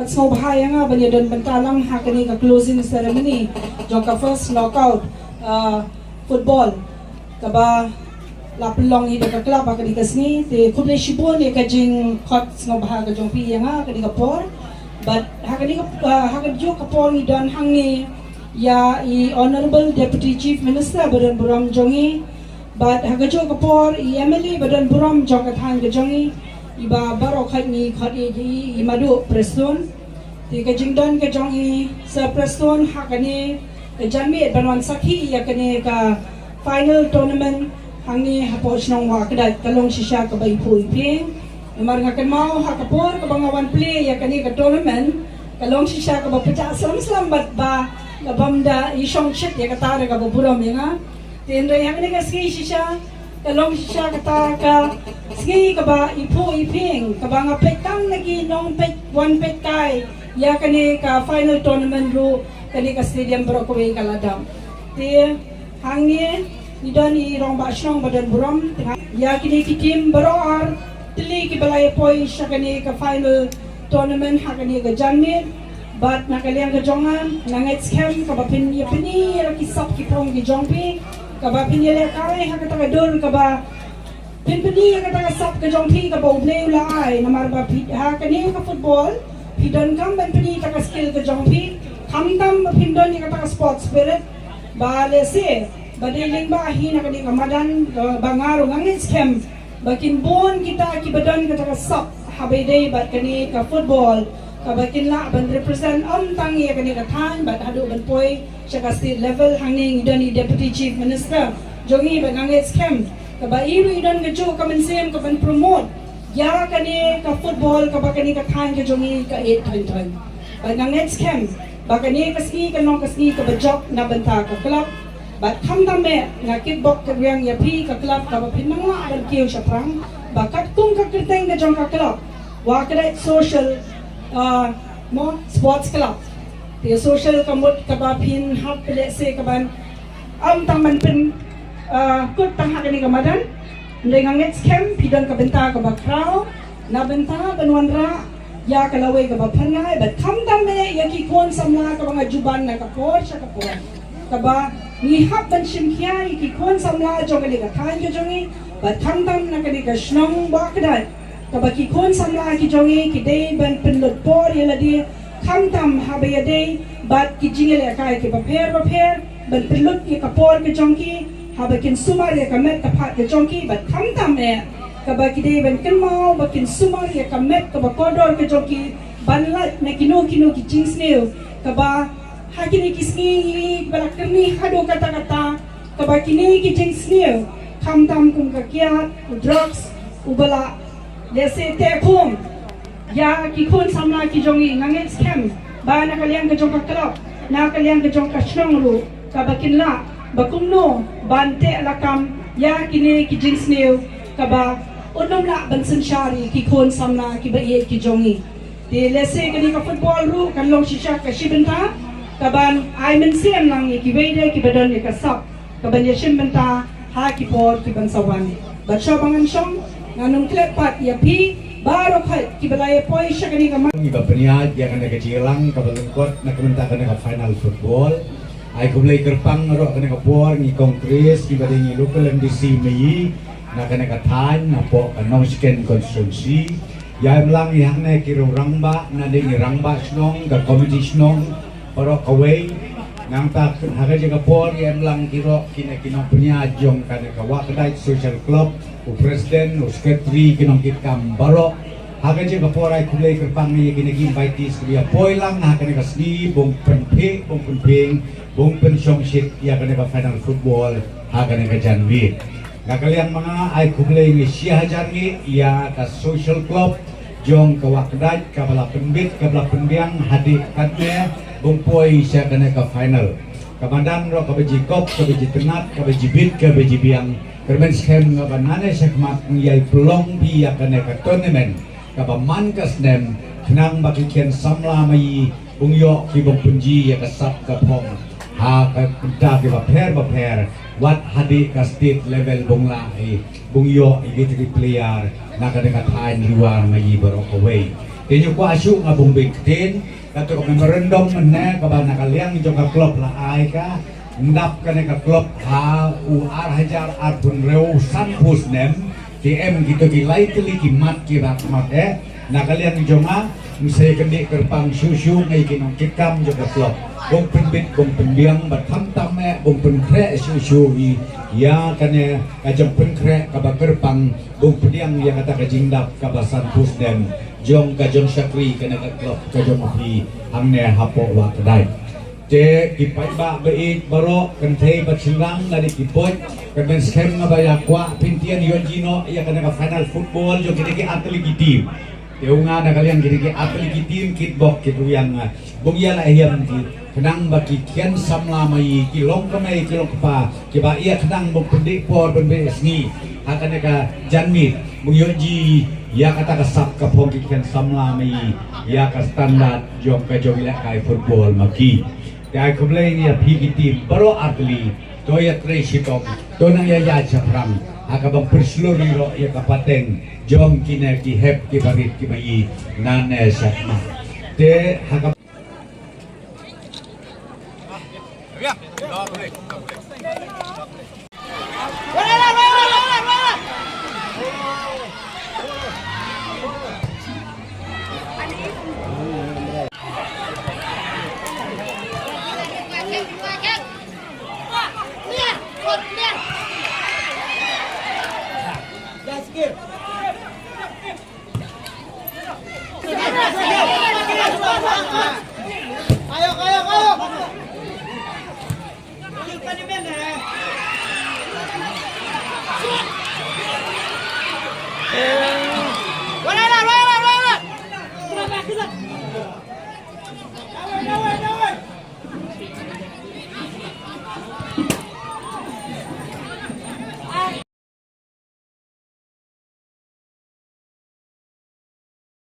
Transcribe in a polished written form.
Snow bahaya nga banya dan bentalang hakani ka closing ceremony jong ka first knockout football kaba lapelong ida ka club hakani kasni te kuble shibon e kajing khot snow bahaya jong pi nga hakani ka por but hakani jo ka por ni dan hangi ya I honorable deputy chief minister badan buram jongi but hagajo ka por I MLA badan buram jong ka thang ka jongi iba baro khat ni khat I madu preston ti ka jingdon ka jong I sa preston hakani ka janmi banwan sakhi ya kani ka final tournament hangi hapos nong wa kadat kalong sisya ka bai pui ping mar nga kan mau hakapor ka bangawan play ya kani ka tournament kalong sisya ka ba pecah selam bat ba labamda isong shit ya katara ka buram ya nga tin ray hangi ka ski sisya kalong sisya kata ka ski ka ba ipo iping ka ba nga petang lagi nong pet one pet kai ya kani ka final tournament ru kani ka stadium Brockway kaladam ti hangi idan I rong ba shnong badan buram ya kini ki team baroar tili ki balay poi sya kani ka final tournament hakani ka janmit but nakaliang ka jongan nangit scam ka ba pini ra ki sap ki prong ki jongpi ka ba pini le kare hakata ka dol ka ba pinpini ka ta sap ka jongpi ka ba ublay la ai namar ba hakani ka football pidon kam ban pini ka skill ka jongpi kamtam pindon ka ta sports spirit ba lese badiling ba hina kani kamadan bangaro ngangit scam bakin bon kita ki badan ka ta sap habede bat kani ka football kabakin la ban represent tang ya kani ka than bat hadu ban poi sya state level hanging idani deputy chief minister jongi ban ngangit scam kaba iru idan ka jo kamen sem ka ban promote ya kani ka football ka bakani ka than ka jongi ka 8 ton ban ngangit scam bakani ka ski ka nong ka ski ka bajok na banta ka club bat khamdame nga kickbox ka yang ya pi ka club ka ba pinangla ban kiu sya prang bakat kung ka kirteng ka jong ka club wa ka social mo sports club ti social kamot kabapin hap pele se kaban tang man pin kut tang hakani kamadan ndai ngangit scam pidon ka benta ka bakraw na benta banwanra ya kalawe ka baphangai bat khamdam me yaki kon samla ka mga juban na ka por sya ka por kaba ni hap ban shimkhya yaki kon samla jongani ka than jo jongi bat khamdam na kani ka shnong bakdat kabaki kon samla ki jongi ki day ban pinlot por yela di khamtam habaya day bat ki jingele kai ki baper ban pinlot ki kapor ki jongi habakin sumar ya kamet ka phat ki jongi bat khamtam e kabaki day ban kinmau bakin sumar ya kamet ka bakodor ki jongi ban lat na kino ki jingsneu kaba hakini kisni balakni hado kata kabaki ni ki jingsneu khamtam kum ka kiat drugs ubala lese tekum ya ki kun samla ki jongi ngangit scam ba nakaliang ka jong ka club nakaliang ka jong ka shnongru ka bakinla bakumno bante lakam ya kini ki jingsneu ka ba unum la bansen syari ki kon samna ki baye ki jongi di lese kani ka football ru kan long shisha ka shibenta kaban ai men siam nang ki beide ki badan ka sap kaban ya shimbenta ha ki por ki ban sawan bat shobangan shong nganum klep pat ya pi baru khat ki balaya poi shakani ka Iba peniat yang kena kecilang kabalengkot nak kementak kena ke final football. Ai kumlay kerpang ro kena ke por ni kongres iba dingi local MDC mei nak kena ke tan na po kanong skin construksi. Ya melang yang ne kiro rangba na dingi rangba snong ka committee snong ro kawai nang tak haga jaga por ya melang kiro kina kinong peniat jong kena ke wakdai social club u presiden u secretary kinong kitkam baro haga jaga porai kulai kerpang ni kini invite dia poilang na kena kasni bong penping bong pensyong shit ya kena final football haga kena janwi ngakalian mga ay kulai ni siya jangi ya ka social club jong kawakdaj kabala penbit kabala penbiang hadik katne bong poi siya kena ka final kamandan ro kabeji kop kabeji tenat kabeji bit kabeji biang kerben skem ngabanane sekmat ngiyai pelong bi ya kena ka tournament kabaman kasnem kenang bakikian samla mai bungyo ki bong punji ya kasap kapong ha ka kunta ki baper wat hadi ka state level bungla bungyo igiti player na ka dengan tain luar mai barok away tinyo ko asu nga bung bigtin kato ko memorandum menne kabana kaliang jo ka klub la ai ka ndap ka ka klub ha u ar hajar ar pun reu san pusnem TM gitu ki lightly ki mat ki rat mat na kalian jonga misai kendi kerpang susu ngai kinong kikam juga klop bong penbit bong penbiang bat tam bong penkre susu ya kane kajong penkre kaba kerpang bong pendiang ya kata kajingdap kabasan pusden jong kajong syakri kane ka klop kajong pi amne hapo wa kedai je kipai ba beit baro kentei batsilang dari kipot kemen skem ngabaya kwa pintian yon jino ya kana ka final football jo kini ki atlet tim Teunga na kalian kini atlet tim kitbok kitu yang bung ya lah yang ki kenang baki kian samla mai kilong kamai kilong pa kiba ia kenang bung pendik por penbe sni akan ka janmit bung yoji ya kata kasap ka pong kian samla mai ya ka standar jom ka jomila kai football maki Kaya kumulay niya PKT baro atli toya tresitong tonang yaya chaprang akabang persluri ro ya kapateng jom kina ki hep ki barit ki mai nane sakma te hakap